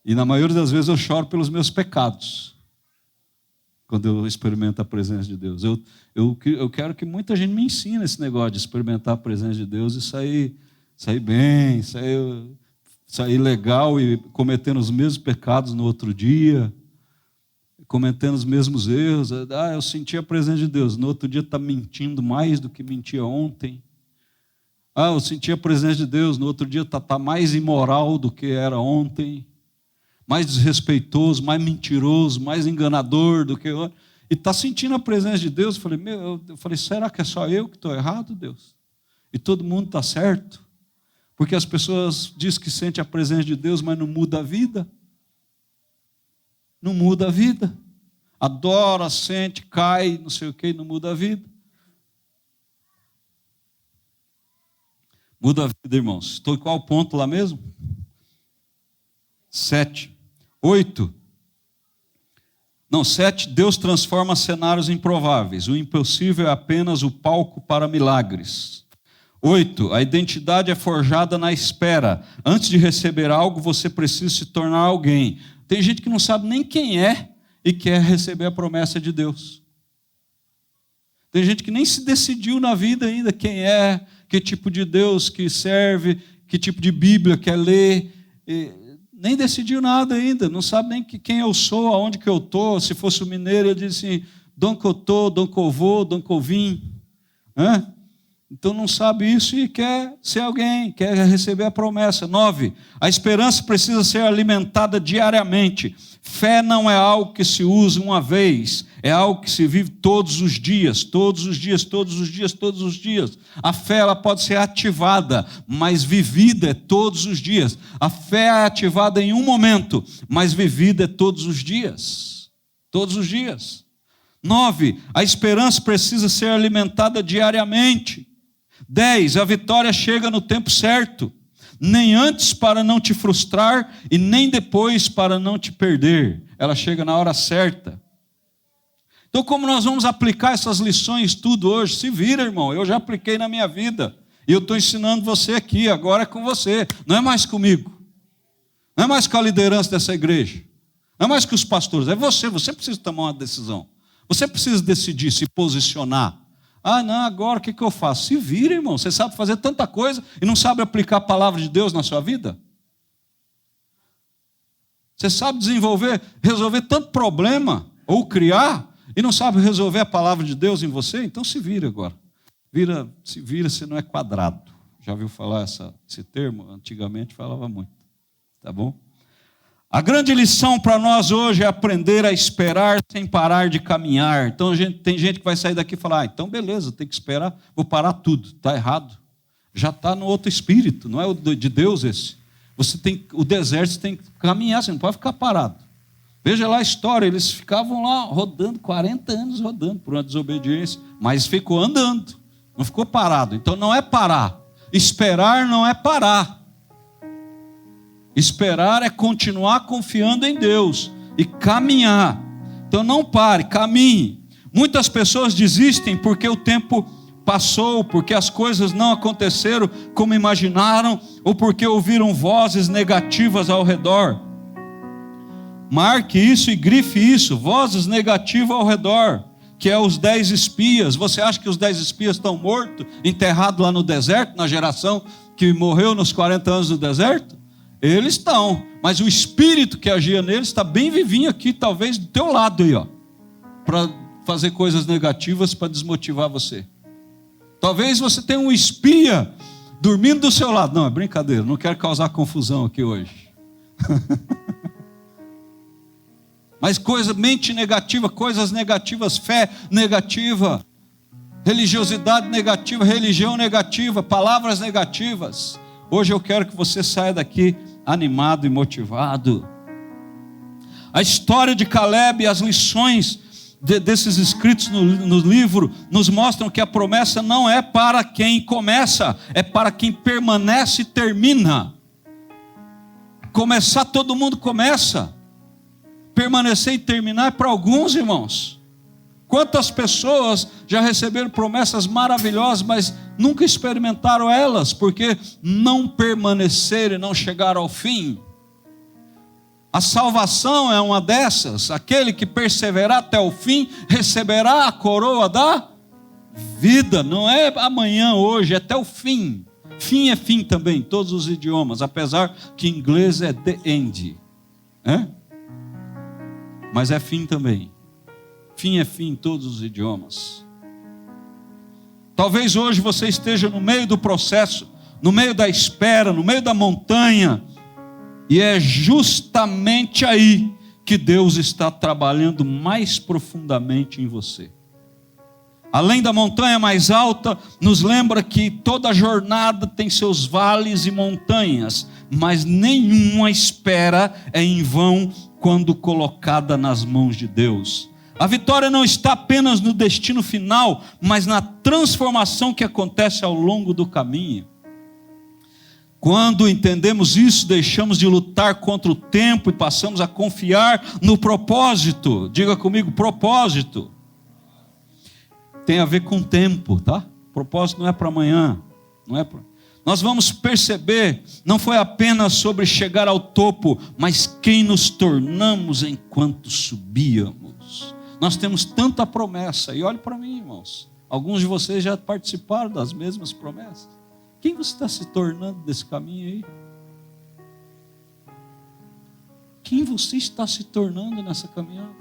E na maioria das vezes eu choro pelos meus pecados, quando eu experimento a presença de Deus. Eu quero que muita gente me ensine esse negócio de experimentar a presença de Deus e sair bem, sair legal e cometendo os mesmos pecados no outro dia, cometendo os mesmos erros. Eu senti a presença de Deus, no outro dia está mentindo mais do que mentia ontem. Eu senti a presença de Deus, no outro dia está mais imoral do que era ontem, mais desrespeitoso, mais mentiroso, mais enganador do que eu. E está sentindo a presença de Deus. Eu falei, será que é só eu que estou errado, Deus? E todo mundo está certo? Porque as pessoas dizem que sentem a presença de Deus, mas não muda a vida. Não muda a vida. Adora, sente, cai, não sei o que, não muda a vida. Muda a vida, irmãos. Estou em qual ponto lá mesmo? 7. 7. Deus transforma cenários improváveis. O impossível é apenas o palco para milagres. 8. A identidade é forjada na espera. Antes de receber algo, você precisa se tornar alguém. Tem gente que não sabe nem quem é e quer receber a promessa de Deus. Tem gente que nem se decidiu na vida ainda quem é, que tipo de Deus que serve, que tipo de Bíblia quer ler. Nem decidiu nada ainda, não sabe nem quem eu sou, aonde que eu estou. Se fosse o mineiro, ele diz assim, donde eu estou, donde eu vou, donde eu vim. Então não sabe isso e quer ser alguém, quer receber a promessa. 9. A esperança precisa ser alimentada diariamente. Fé não é algo que se usa uma vez, é algo que se vive todos os dias, todos os dias, todos os dias, todos os dias. A fé ela pode ser ativada, mas vivida é todos os dias. A fé é ativada em um momento, mas vivida é todos os dias. Todos os dias. 9. A esperança precisa ser alimentada diariamente. 10. A vitória chega no tempo certo. Nem antes para não te frustrar e nem depois para não te perder. Ela chega na hora certa. Então, como nós vamos aplicar essas lições tudo hoje? Se vira, irmão, eu já apliquei na minha vida. E eu estou ensinando você aqui, agora é com você. Não é mais comigo. Não é mais com a liderança dessa igreja. Não é mais com os pastores. É você precisa tomar uma decisão. Você precisa decidir, se posicionar. Não, agora o que eu faço? Se vira, irmão. Você sabe fazer tanta coisa e não sabe aplicar a palavra de Deus na sua vida? Você sabe resolver tanto problema, ou criar, e não sabe resolver a palavra de Deus em você? Então se vira agora. Se vira, se não é quadrado. Já ouviu falar esse termo? Antigamente falava muito. Tá bom? A grande lição para nós hoje é aprender a esperar sem parar de caminhar. Então tem gente que vai sair daqui e falar, então beleza, tem que esperar, vou parar tudo. Está errado. Já está no outro espírito, não é o de Deus esse. O deserto você tem que caminhar, você não pode ficar parado. Veja lá a história, eles ficavam lá rodando, 40 anos rodando por uma desobediência, mas ficou andando, não ficou parado. Então não é parar. Esperar não é parar. Esperar é continuar confiando em Deus e caminhar. Então não pare, caminhe. Muitas pessoas desistem porque o tempo passou, porque as coisas não aconteceram como imaginaram, ou porque ouviram vozes negativas ao redor. Marque isso e grife isso, vozes negativas ao redor, que é os 10 espias. Você acha que os 10 espias estão mortos, enterrados lá no deserto, na geração que morreu nos 40 anos do deserto? Eles estão, mas o espírito que agia neles está bem vivinho aqui, talvez do teu lado aí, ó, para fazer coisas negativas para desmotivar você. Talvez você tenha um espia dormindo do seu lado. Não, é brincadeira, não quero causar confusão aqui hoje. Mas mente negativa, coisas negativas, fé negativa, religiosidade negativa, religião negativa, palavras negativas. Hoje eu quero que você saia daqui animado e motivado. A história de Caleb e as lições desses escritos no livro nos mostram que a promessa não é para quem começa, é para quem permanece e termina. Começar todo mundo começa. Permanecer e terminar é para alguns, irmãos. Quantas pessoas já receberam promessas maravilhosas, mas nunca experimentaram elas, porque não permaneceram e não chegaram ao fim. A salvação é uma dessas. Aquele que perseverar até o fim, receberá a coroa da vida. Não é amanhã, hoje, é até o fim. Fim é fim também, em todos os idiomas, apesar que em inglês é the end. Mas é fim também. Fim é fim em todos os idiomas. Talvez hoje você esteja no meio do processo, no meio da espera, no meio da montanha, e é justamente aí que Deus está trabalhando mais profundamente em você. Além da montanha mais alta, nos lembra que toda jornada tem seus vales e montanhas, mas nenhuma espera é em vão quando colocada nas mãos de Deus. A vitória não está apenas no destino final, mas na transformação que acontece ao longo do caminho. Quando entendemos isso, deixamos de lutar contra o tempo e passamos a confiar no propósito. Diga comigo, propósito. Tem a ver com tempo, tá? Propósito não é para amanhã, não é para... Nós vamos perceber, não foi apenas sobre chegar ao topo, mas quem nos tornamos enquanto subíamos. Nós temos tanta promessa, e olhe para mim, irmãos, alguns de vocês já participaram das mesmas promessas. Quem você está se tornando desse caminho aí? Quem você está se tornando nessa caminhada?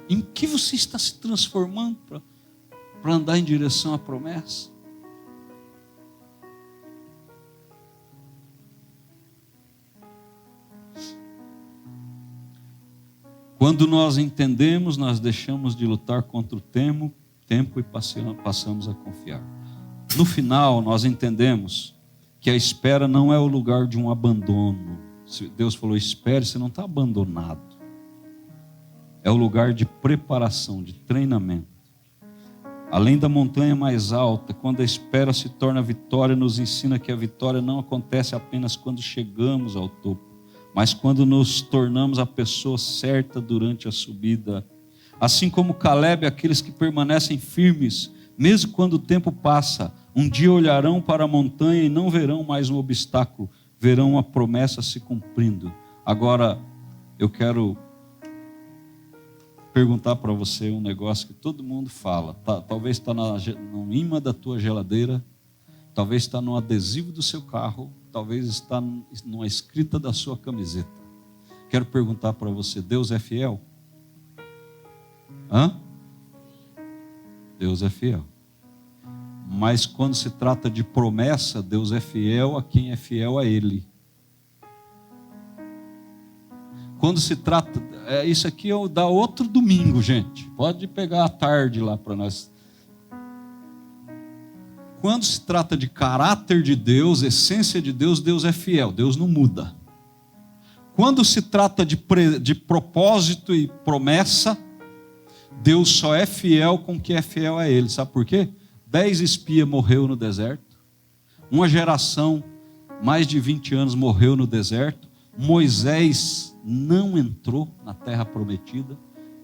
Em que você está se transformando para andar em direção à promessa? Quando nós entendemos, nós deixamos de lutar contra o tempo e passamos a confiar. No final, nós entendemos que a espera não é o lugar de um abandono. Se Deus falou, espere, você não está abandonado. É o lugar de preparação, de treinamento. Além da montanha mais alta, quando a espera se torna vitória, nos ensina que a vitória não acontece apenas quando chegamos ao topo, mas quando nos tornamos a pessoa certa durante a subida. Assim como Caleb, aqueles que permanecem firmes, mesmo quando o tempo passa, um dia olharão para a montanha e não verão mais um obstáculo, verão a promessa se cumprindo. Agora, eu quero perguntar para você um negócio que todo mundo fala. Talvez está no imã da tua geladeira, talvez está no adesivo do seu carro, talvez está numa escrita da sua camiseta. Quero perguntar para você, Deus é fiel? Deus é fiel. Mas quando se trata de promessa, Deus é fiel a quem é fiel a Ele. Quando se trata, isso aqui dá outro domingo, gente. Pode pegar a tarde lá para nós. Quando se trata de caráter de Deus, essência de Deus, Deus é fiel, Deus não muda. Quando se trata de propósito e promessa, Deus só é fiel com quem é fiel a Ele. Sabe por quê? 10 espias morreu no deserto. Uma geração, mais de 20 anos, morreu no deserto. Moisés não entrou na terra prometida.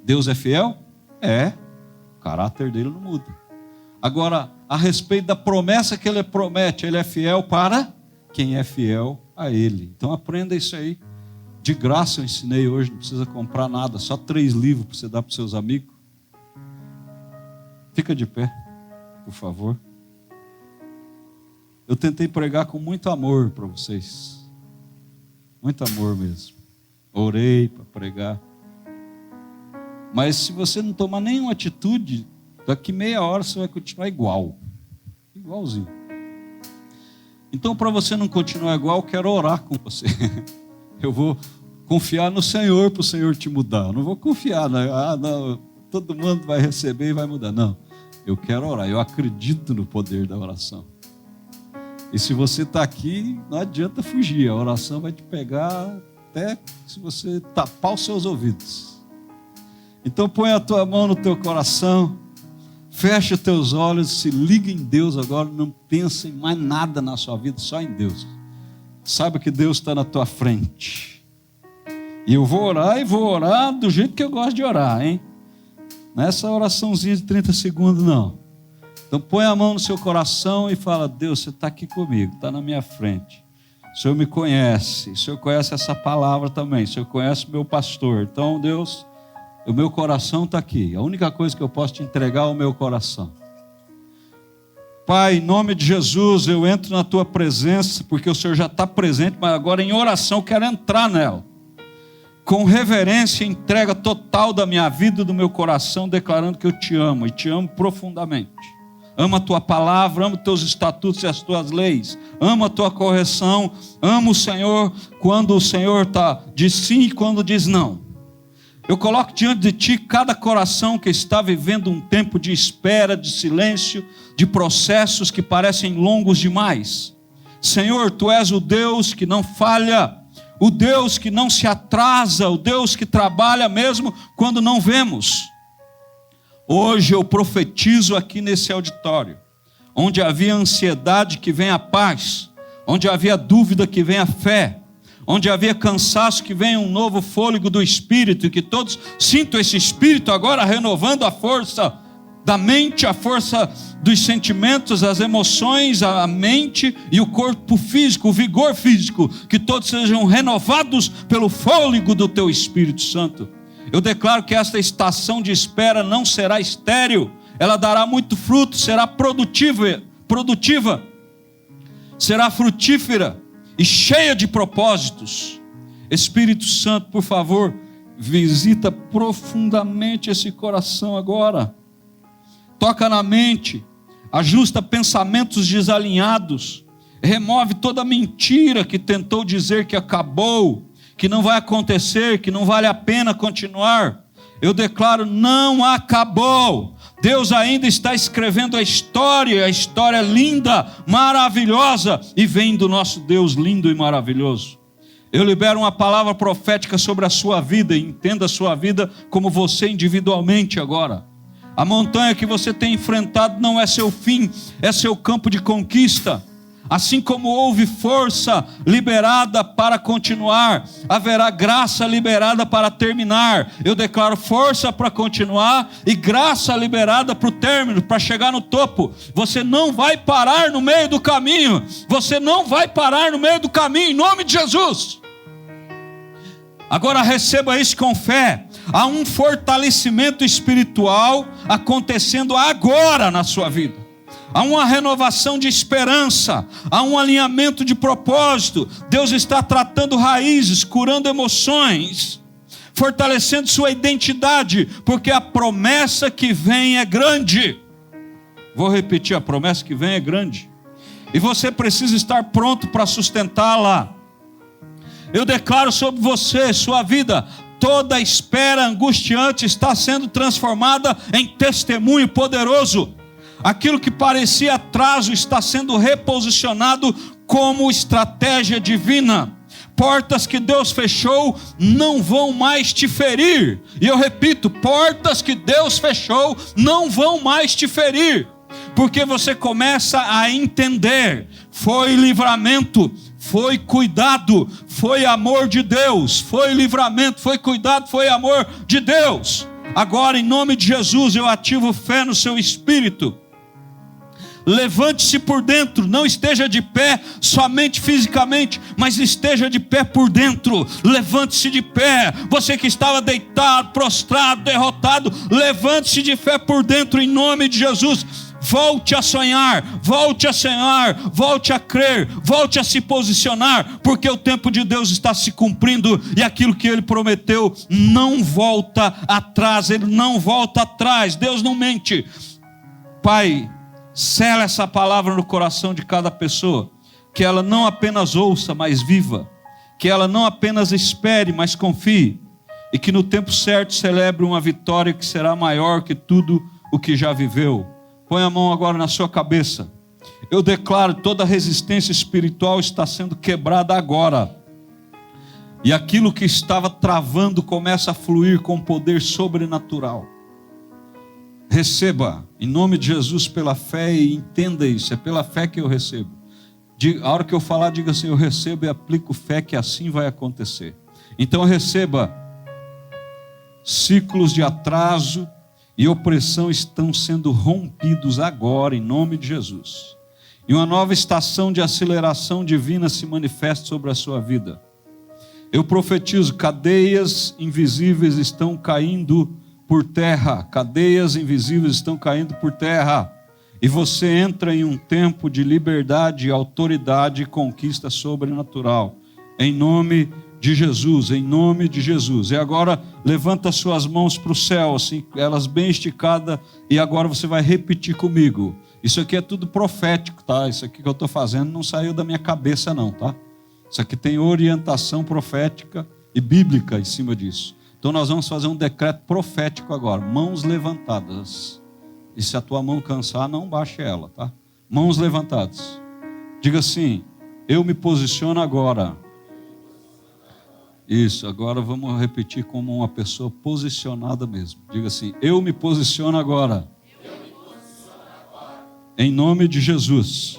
Deus é fiel? É. O caráter dele não muda. Agora, a respeito da promessa que Ele promete, Ele é fiel para quem é fiel a Ele. Então aprenda isso aí. De graça eu ensinei hoje, não precisa comprar nada. Só 3 livros para você dar para os seus amigos. Fica de pé, por favor. Eu tentei pregar com muito amor para vocês. Muito amor mesmo. Orei para pregar. Mas se você não tomar nenhuma atitude, daqui meia hora você vai continuar igual. Igualzinho. Então, para você não continuar igual, eu quero orar com você. Eu vou confiar no Senhor para o Senhor te mudar. Eu não vou confiar, não, todo mundo vai receber e vai mudar. Não. Eu quero orar, eu acredito no poder da oração. E se você está aqui, não adianta fugir, a oração vai te pegar até se você tapar os seus ouvidos. Então põe a tua mão no teu coração, fecha os teus olhos, se liga em Deus agora, não pensa em mais nada na sua vida, só em Deus. Saiba que Deus está na tua frente. E eu vou orar do jeito que eu gosto de orar, hein? Nessa oraçãozinha de 30 segundos, não. Então põe a mão no seu coração e fala: Deus, você está aqui comigo, está na minha frente. O Senhor me conhece, o Senhor conhece essa palavra também, o Senhor conhece o meu pastor. Então, Deus, o meu coração está aqui. A única coisa que eu posso te entregar é o meu coração. Pai, em nome de Jesus, eu entro na tua presença, porque o Senhor já está presente, mas agora em oração eu quero entrar nela. Com reverência e entrega total da minha vida e do meu coração, declarando que eu te amo, e te amo profundamente. Amo a tua palavra, amo os teus estatutos e as tuas leis, amo a tua correção, amo o Senhor quando o Senhor diz sim e quando diz não. Eu coloco diante de ti cada coração que está vivendo um tempo de espera, de silêncio, de processos que parecem longos demais. Senhor, tu és o Deus que não falha, o Deus que não se atrasa, o Deus que trabalha mesmo quando não vemos. Hoje eu profetizo aqui nesse auditório, onde havia ansiedade que vem a paz, onde havia dúvida que vem a fé, onde havia cansaço que vem um novo fôlego do Espírito, e que todos sintam esse Espírito agora renovando a força da mente, a força dos sentimentos, as emoções, a mente e o corpo físico, o vigor físico, que todos sejam renovados pelo fôlego do teu Espírito Santo. Eu declaro que esta estação de espera não será estéril, ela dará muito fruto, será produtiva, será frutífera e cheia de propósitos. Espírito Santo, por favor, visita profundamente esse coração agora. Toca na mente, ajusta pensamentos desalinhados, remove toda mentira que tentou dizer que acabou, que não vai acontecer, que não vale a pena continuar. Eu declaro: não acabou. Deus ainda está escrevendo a história linda, maravilhosa, e vem do nosso Deus lindo e maravilhoso. Eu libero uma palavra profética sobre a sua vida, e entenda a sua vida como você individualmente agora. A montanha que você tem enfrentado não é seu fim, é seu campo de conquista. Assim como houve força liberada para continuar, haverá graça liberada para terminar. Eu declaro força para continuar e graça liberada para o término, para chegar no topo. Você não vai parar no meio do caminho. Você não vai parar no meio do caminho, em nome de Jesus. Agora receba isso com fé. Há um fortalecimento espiritual acontecendo agora na sua vida. Há uma renovação de esperança, há um alinhamento de propósito. Deus está tratando raízes, curando emoções, fortalecendo sua identidade, porque a promessa que vem é grande. Vou repetir: a promessa que vem é grande, e você precisa estar pronto para sustentá-la. Eu declaro sobre você, sua vida, toda espera angustiante está sendo transformada em testemunho poderoso. Aquilo que parecia atraso está sendo reposicionado como estratégia divina. Portas que Deus fechou não vão mais te ferir. E eu repito, portas que Deus fechou não vão mais te ferir. Porque você começa a entender, foi livramento, foi cuidado, foi amor de Deus, foi livramento, foi cuidado, foi amor de Deus. Agora, em nome de Jesus, eu ativo fé no seu espírito. Levante-se por dentro, não esteja de pé somente fisicamente, mas esteja de pé por dentro. Levante-se de pé, você que estava deitado, prostrado, derrotado, levante-se de fé por dentro em nome de Jesus. Volte a sonhar, volte a crer, volte a se posicionar, porque o tempo de Deus está se cumprindo e aquilo que Ele prometeu não volta atrás, Ele não volta atrás, Deus não mente. Pai, sela essa palavra no coração de cada pessoa, que ela não apenas ouça, mas viva, que ela não apenas espere, mas confie, e que no tempo certo celebre uma vitória que será maior que tudo o que já viveu. Põe a mão agora na sua cabeça. Eu declaro, toda resistência espiritual está sendo quebrada agora. E aquilo que estava travando começa a fluir com poder sobrenatural. Receba, em nome de Jesus, pela fé, e entenda isso, é pela fé que eu recebo. A hora que eu falar, diga assim, eu recebo e aplico fé que assim vai acontecer. Então receba, ciclos de atraso e opressão estão sendo rompidos agora, em nome de Jesus. E uma nova estação de aceleração divina se manifesta sobre a sua vida. Eu profetizo, cadeias invisíveis estão caindo por terra. Cadeias invisíveis estão caindo por terra. E você entra em um tempo de liberdade, autoridade e conquista sobrenatural. Em nome de Jesus, em nome de Jesus. E agora levanta suas mãos para o céu, assim, elas bem esticadas, e agora você vai repetir comigo. Isso aqui é tudo profético, tá? Isso aqui que eu estou fazendo não saiu da minha cabeça não, tá? Isso aqui tem orientação profética e bíblica em cima disso. Então nós vamos fazer um decreto profético agora, mãos levantadas. E se a tua mão cansar, não baixe ela, tá? Mãos levantadas. Diga assim, eu me posiciono agora. Isso, agora vamos repetir como uma pessoa posicionada mesmo. Diga assim, eu me posiciono agora. Em nome de Jesus.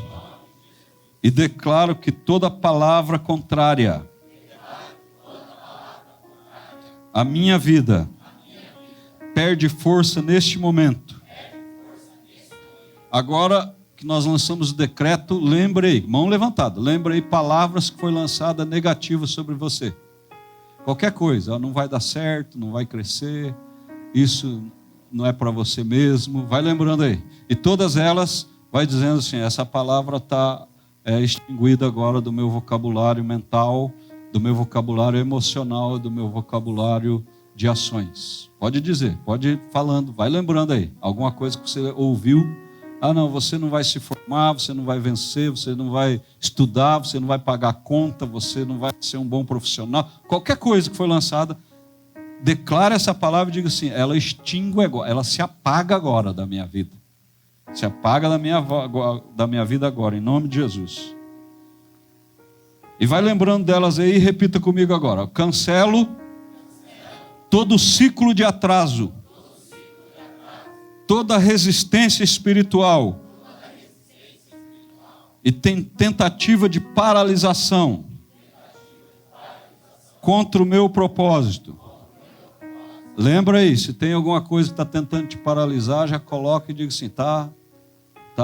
E declaro que toda palavra contrária à minha vida perde força neste momento. Agora que nós lançamos o decreto, lembre aí, mão levantada, lembre aí palavras que foi lançada negativas sobre você. Qualquer coisa, não vai dar certo, não vai crescer, isso não é para você mesmo, vai lembrando aí. E todas elas, vai dizendo assim, essa palavra está extinguida agora do meu vocabulário mental, do meu vocabulário emocional, do meu vocabulário de ações. Pode dizer, pode ir falando, vai lembrando aí. Alguma coisa que você ouviu, não, você não vai se formar, você não vai vencer, você não vai estudar, você não vai pagar conta, você não vai ser um bom profissional. Qualquer coisa que foi lançada, declare essa palavra e diga assim, ela extingue agora, ela se apaga agora da minha vida. Se apaga da minha vida agora, em nome de Jesus. E vai lembrando delas aí e repita comigo agora. Cancelo todo ciclo de atraso. Toda resistência espiritual e tem tentativa de paralisação contra o meu propósito. Lembra aí, se tem alguma coisa que está tentando te paralisar, já coloca e diga assim, tá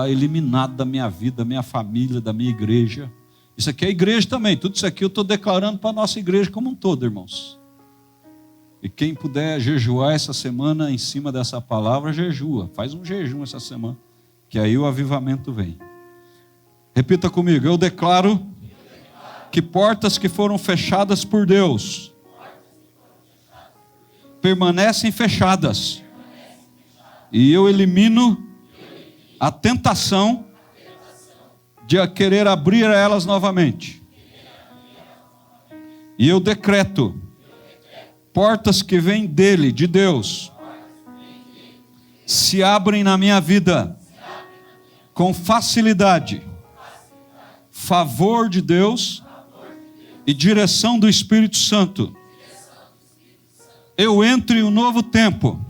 eliminado da minha vida, da minha família, da minha igreja. Isso aqui é igreja também, tudo isso aqui eu estou declarando para a nossa igreja como um todo, irmãos. E quem puder jejuar essa semana em cima dessa palavra, jejua. Faz um jejum essa semana, que aí o avivamento vem. Repita comigo, eu declaro que portas que foram fechadas por Deus permanecem fechadas. E eu elimino a tentação de querer abrir elas novamente. E eu decreto portas que vêm dele, de Deus, se abrem na minha vida com facilidade. Favor de Deus e direção do Espírito Santo. Eu entro em um novo tempo.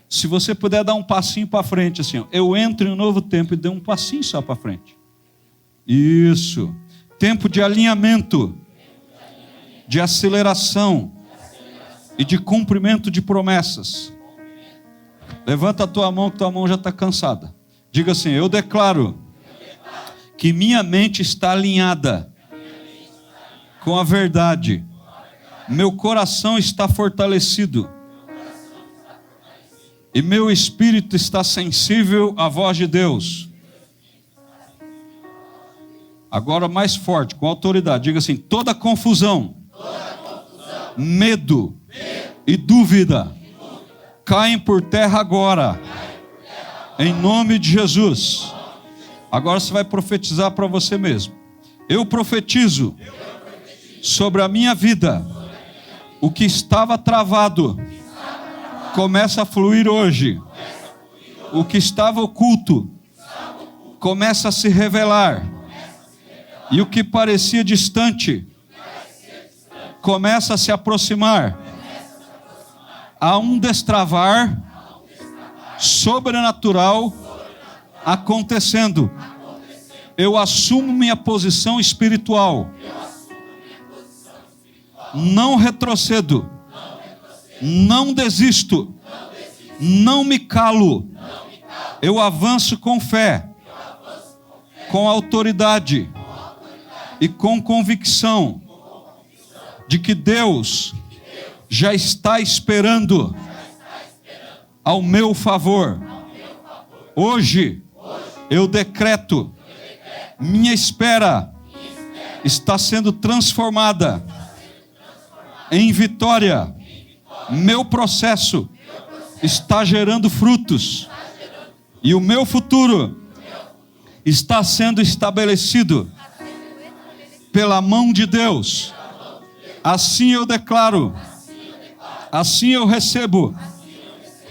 Se você puder dar um passinho para frente, assim, ó. Eu entro em um novo tempo e dê um passinho só para frente. Isso. Tempo de alinhamento, de aceleração e de cumprimento de promessas. Levanta a tua mão, que tua mão já está cansada. Diga assim: eu declaro que minha mente está alinhada com a verdade. Meu coração está fortalecido. E meu espírito está sensível à voz de Deus. Agora mais forte, com autoridade. Diga assim: toda confusão, medo e dúvida caem por terra agora. Em nome de Jesus. Agora você vai profetizar para você mesmo. Eu profetizo sobre a minha vida. O que estava travado começa a fluir hoje. O que estava oculto começa a se revelar. E o que parecia distante começa a se aproximar. Há um destravar sobrenatural acontecendo. Eu assumo minha posição espiritual. Não retrocedo. Não desisto. Não me calo. Eu avanço com fé, com autoridade e com convicção de que Deus já está esperando ao meu favor. Hoje eu decreto: minha espera está sendo transformada em vitória. Meu processo está gerando frutos. E o meu futuro está sendo estabelecido pela mão de Deus. Assim eu declaro. Assim eu recebo.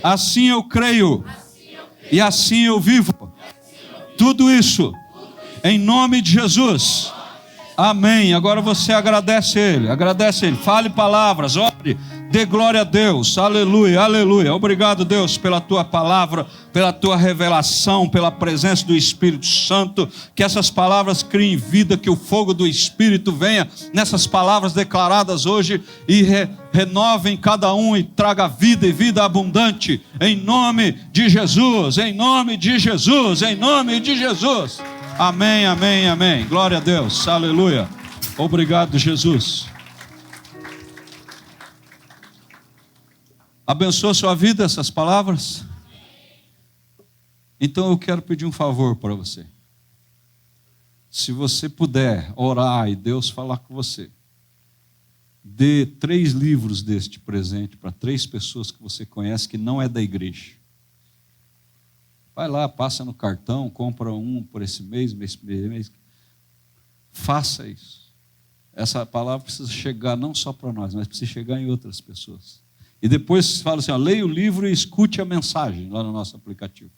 Assim eu creio. E assim eu vivo. Tudo isso em nome de Jesus. Amém. Agora você agradece Ele. Agradece Ele. Fale palavras. Ore. Dê glória a Deus. Aleluia. Aleluia. Obrigado, Deus, pela tua palavra, pela tua revelação, pela presença do Espírito Santo. Que essas palavras criem vida, que o fogo do Espírito venha nessas palavras declaradas hoje e renovem cada um e traga vida e vida abundante. Em nome de Jesus. Em nome de Jesus. Em nome de Jesus. Amém, amém, amém. Glória a Deus. Aleluia. Obrigado, Jesus. Abençoa a sua vida essas palavras? Então eu quero pedir um favor para você. Se você puder orar e Deus falar com você, dê 3 livros deste presente para 3 pessoas que você conhece que não é da igreja. Vai lá, passa no cartão, compra um por esse mês. Faça isso. Essa palavra precisa chegar não só para nós, mas precisa chegar em outras pessoas. E depois fala assim, ó, leia o livro e escute a mensagem lá no nosso aplicativo.